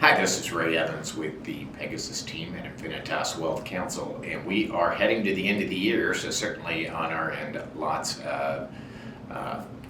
Hi, this is Ray Evans with the Pegasus team at Infinitas Wealth Counsel, and we are heading to the end of the year, so certainly on our end, lots of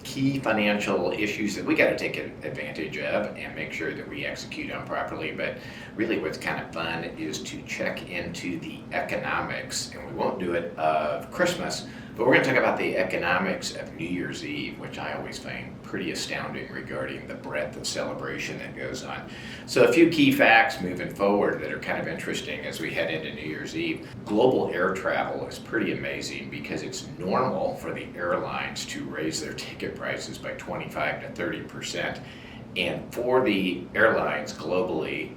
key financial issues that we got to take advantage of and make sure that we execute on properly. But really what's kind of fun is to check into the economics, and we won't do it of Christmas, but we're going to talk about the economics of New Year's Eve, which I always find pretty astounding regarding the breadth of celebration that goes on. So a few key facts moving forward that are kind of interesting as we head into New Year's Eve. Global air travel is pretty amazing because it's normal for the airlines to raise their ticket prices by 25 to 30%. And for the airlines globally,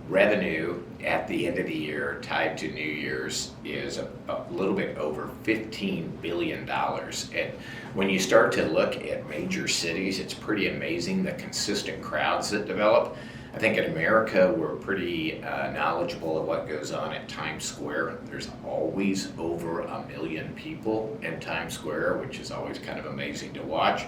revenue at the end of the year tied to New Year's is a little bit over $15 billion. And when you start to look at major cities, it's pretty amazing the consistent crowds that develop. I think in America, we're pretty knowledgeable of what goes on at Times Square. There's always over 1 million people in Times Square, which is always kind of amazing to watch.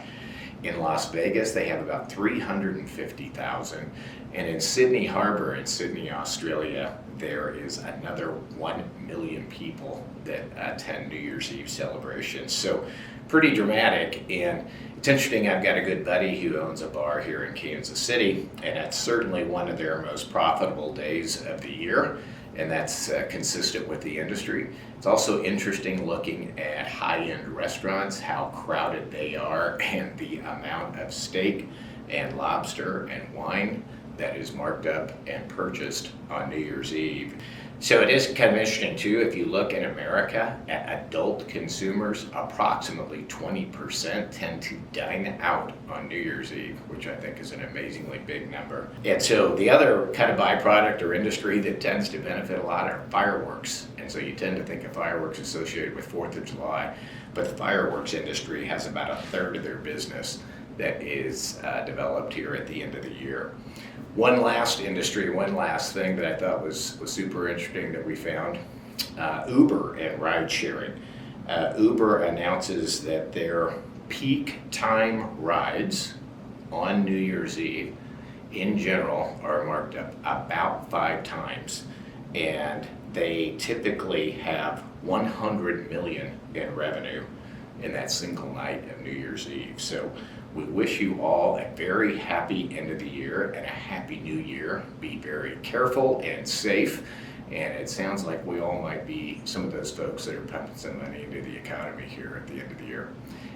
In Las Vegas, they have about 350,000. And in Sydney Harbor in Sydney, Australia, there is another 1 million people that attend New Year's Eve celebrations. So pretty dramatic. And it's interesting, I've got a good buddy who owns a bar here in Kansas City, and that's certainly one of their most profitable days of the year. And that's consistent with the industry. It's also interesting looking at high-end restaurants, how crowded they are, and the amount of steak and lobster and wine that is marked up and purchased on New Year's Eve. So it is kind of interesting too, if you look in America at adult consumers, approximately 20% tend to dine out on New Year's Eve, which I think is an amazingly big number. And so the other kind of byproduct or industry that tends to benefit a lot are fireworks. And so you tend to think of fireworks associated with 4th of July, but the fireworks industry has about a third of their business that is developed here at the end of the year. One last thing that I thought was super interesting that we found, Uber and ride sharing. Uber announces that their peak time rides on New Year's Eve in general are marked up about 5 times, and they typically have 100 million in revenue in that single night of New Year's Eve. So we wish you all a very happy end of the year and a happy new year. Be very careful and safe. And it sounds like we all might be some of those folks that are pumping some money into the economy here at the end of the year.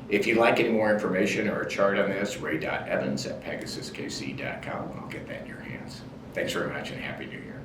If you'd like any more information or a chart on this, ray.evans@pegasuskc.com, and I'll get that in your hands. Thanks very much and happy new year.